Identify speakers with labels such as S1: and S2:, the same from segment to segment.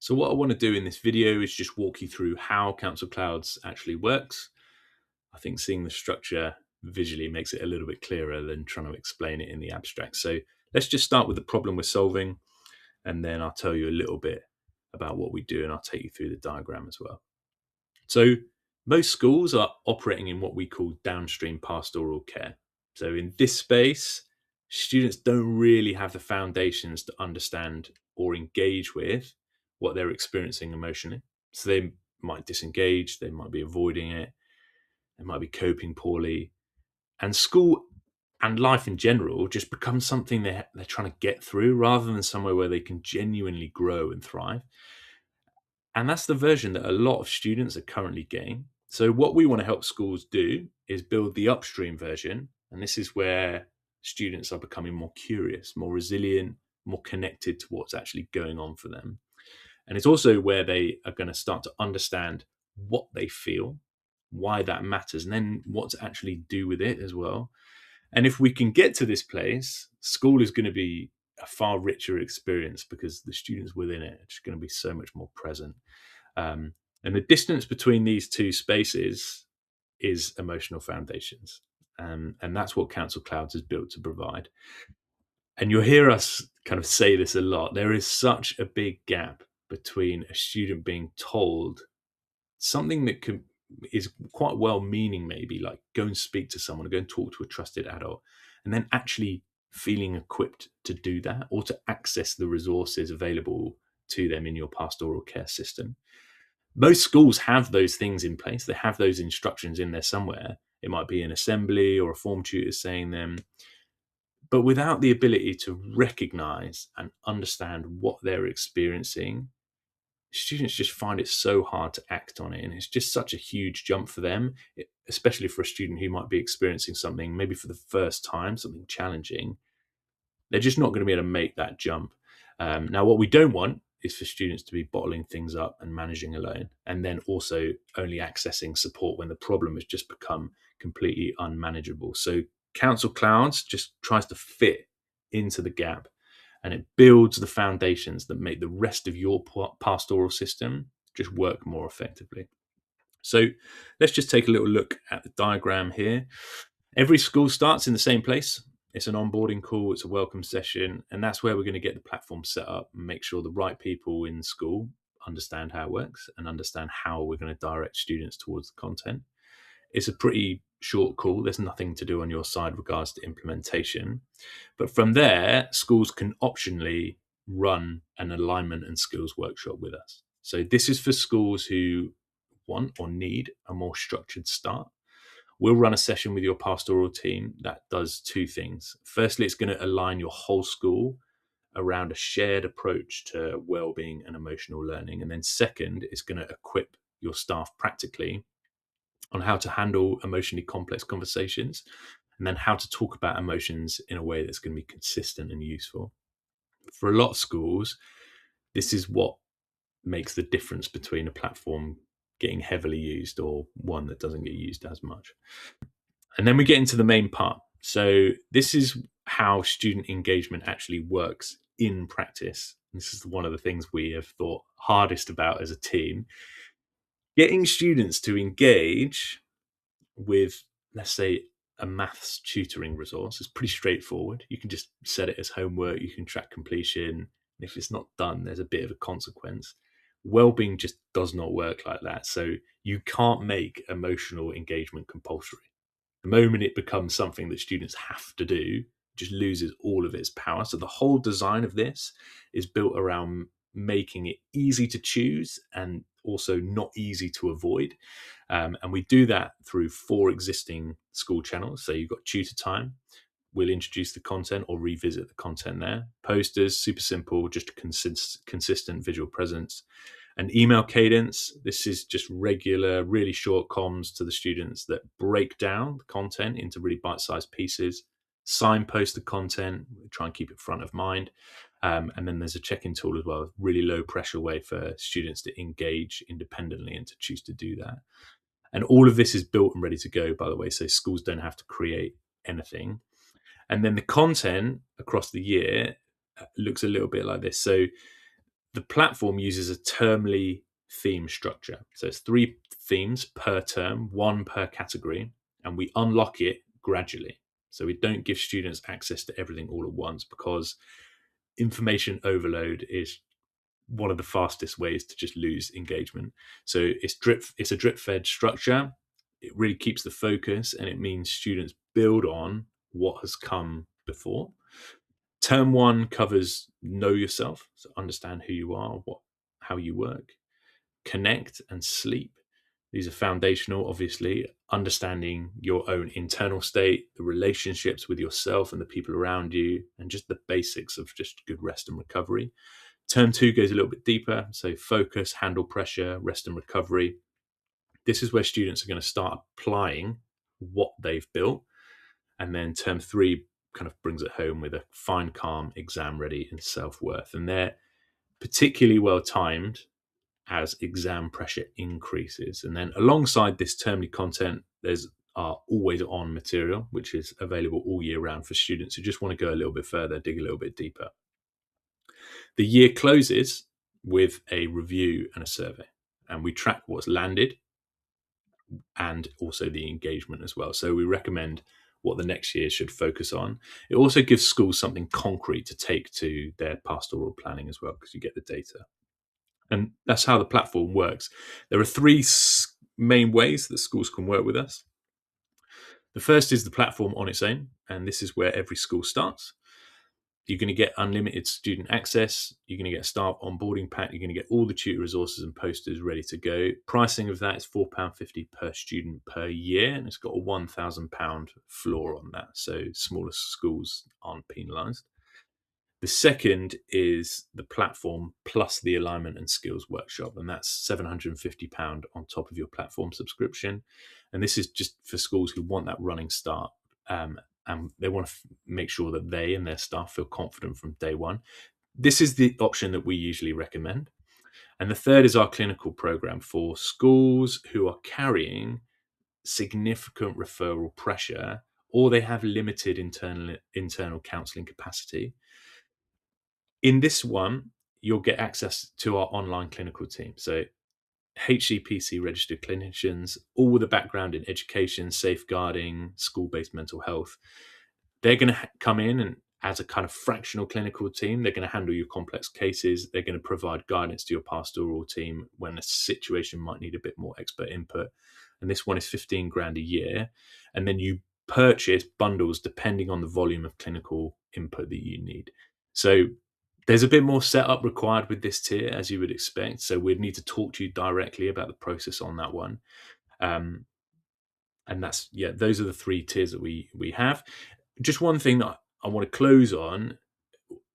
S1: So what I want to do in this video is just walk you through how Counsel Clouds actually works. I think seeing the structure visually makes it a little bit clearer than trying to explain it in the abstract. So let's just start with the problem we're solving, and then I'll tell you a little bit about what we do, and I'll take you through the diagram as well. So most schools are operating in what we call downstream pastoral care. So in this space, students don't really have the foundations to understand or engage with what they're experiencing emotionally. So they might disengage, they might be avoiding it, they might be coping poorly. And school and life in general just becomes something they're trying to get through rather than somewhere where they can genuinely grow and thrive. And that's the version that a lot of students are currently getting. So what we want to help schools do is build the upstream version. And this is where students are becoming more curious, more resilient, more connected to what's actually going on for them. And it's also where they are going to start to understand what they feel, why that matters, and then what to actually do with it as well. And if we can get to this place, school is going to be a far richer experience because the students within it are just going to be so much more present. And the distance between these two spaces is emotional foundations. And that's what Counsel Clouds is built to provide. And you'll hear us kind of say this a lot. There is such a big gap between a student being told something that is quite well-meaning, maybe like go and speak to someone, go and talk to a trusted adult, and then actually feeling equipped to do that or to access the resources available to them in your pastoral care system. Most schools have those things in place. They have those instructions in there somewhere. It might be an assembly or a form tutor saying them, but without the ability to recognize and understand what they're experiencing, students just find it so hard to act on it. And it's just such a huge jump for them, especially for a student who might be experiencing something maybe for the first time, something challenging. They're just not going to be able to make that jump. Now, what we don't want is for students to be bottling things up and managing alone, and then also only accessing support when the problem has just become completely unmanageable. So Counsel Clouds just tries to fit into the gap, and it builds the foundations that make the rest of your pastoral system just work more effectively. So let's just take a little look at the diagram here. Every school starts in the same place. It's an onboarding call, it's a welcome session, and that's where we're going to get the platform set up and make sure the right people in school understand how it works and understand how we're going to direct students towards the content. It's a pretty short call. There's nothing to do on your side regards to implementation. But from there, schools can optionally run an alignment and skills workshop with us. So this is for schools who want or need a more structured start. We'll run a session with your pastoral team that does two things. Firstly, it's going to align your whole school around a shared approach to well-being and emotional learning. And then second, it's going to equip your staff practically on how to handle emotionally complex conversations, and then how to talk about emotions in a way that's going to be consistent and useful. For a lot of schools, this is what makes the difference between a platform getting heavily used or one that doesn't get used as much. And then we get into the main part. So this is how student engagement actually works in practice. This is one of the things we have thought hardest about as a team. Getting students to engage with, let's say, a maths tutoring resource is pretty straightforward. You can just set it as homework, you can track completion. If it's not done, there's a bit of a consequence. Wellbeing just does not work like that. So you can't make emotional engagement compulsory. The moment it becomes something that students have to do, it just loses all of its power. So the whole design of this is built around making it easy to choose and also not easy to avoid. And we do that through 4 existing school channels. So you've got tutor time. We'll introduce the content or revisit the content there. Posters, super simple, just a consistent visual presence. An email cadence. This is just regular, really short comms to the students that break down the content into really bite-sized pieces. Signpost the content, try and keep it front of mind. And then there's a check-in tool as well, really low pressure way for students to engage independently and to choose to do that. And all of this is built and ready to go, by the way, so schools don't have to create anything. And then the content across the year looks a little bit like this. So The platform uses a termly theme structure. So it's 3 themes per term, 1 per category, and we unlock it gradually. So we don't give students access to everything all at once, because information overload is one of the fastest ways to just lose engagement. So it's a drip fed structure. It really keeps the focus, and it means students build on what has come before. Term 1 covers know yourself, so understand who you are, how you work. Connect and sleep. These are foundational, obviously, understanding your own internal state, the relationships with yourself and the people around you, and just the basics of just good rest and recovery. Term 2 goes a little bit deeper. So focus, handle pressure, rest and recovery. This is where students are going to start applying what they've built. And then term 3 kind of brings it home with a find calm, exam ready, and self-worth. And they're particularly well timed as exam pressure increases. And then alongside this termly content, there's our always on material, which is available all year round for students who just want to go a little bit further, dig a little bit deeper. The year closes with a review and a survey, and we track what's landed and also the engagement as well. So we recommend what the next year should focus on. It also gives schools something concrete to take to their pastoral planning as well, because you get the data. And that's how the platform works. There are 3 main ways that schools can work with us. The first is the platform on its own, and this is where every school starts. You're going to get unlimited student access. You're going to get a staff onboarding pack. You're going to get all the tutor resources and posters ready to go. Pricing of that is £4.50 per student per year, and it's got a £1,000 floor on that. So smaller schools aren't penalised. The second is the platform plus the alignment and skills workshop, and that's £750 on top of your platform subscription. And this is just for schools who want that running start, and they want to make sure that they and their staff feel confident from day one. This is the option that we usually recommend. And the third is our clinical program for schools who are carrying significant referral pressure, or they have limited internal counselling capacity. In this one, you'll get access to our online clinical team. So HCPC registered clinicians, all with a background in education, safeguarding, school-based mental health. They're going to come in, and as a kind of fractional clinical team, they're going to handle your complex cases. They're going to provide guidance to your pastoral team when a situation might need a bit more expert input. And this one is 15 grand a year. And then you purchase bundles depending on the volume of clinical input that you need. So there's a bit more setup required with this tier, as you would expect. So we'd need to talk to you directly about the process on that one. And that's, those are the 3 tiers that we have. Just one thing that I want to close on.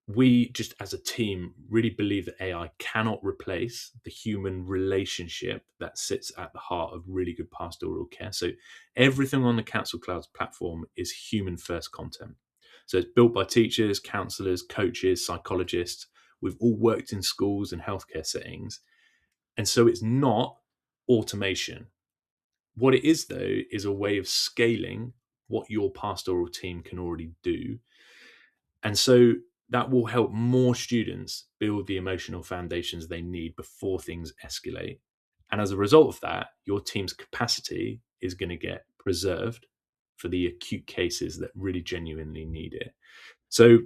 S1: We just as a team really believe that AI cannot replace the human relationship that sits at the heart of really good pastoral care. So everything on the Counsel Clouds platform is human first content. So it's built by teachers, counselors, coaches, psychologists. We've all worked in schools and healthcare settings. And so it's not automation. What it is, though, is a way of scaling what your pastoral team can already do. And so that will help more students build the emotional foundations they need before things escalate. And as a result of that, your team's capacity is going to get preserved for the acute cases that really genuinely need it. So,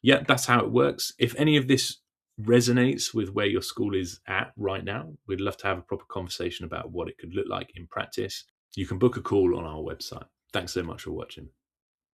S1: that's how it works. If any of this resonates with where your school is at right now, we'd love to have a proper conversation about what it could look like in practice. You can book a call on our website. Thanks so much for watching.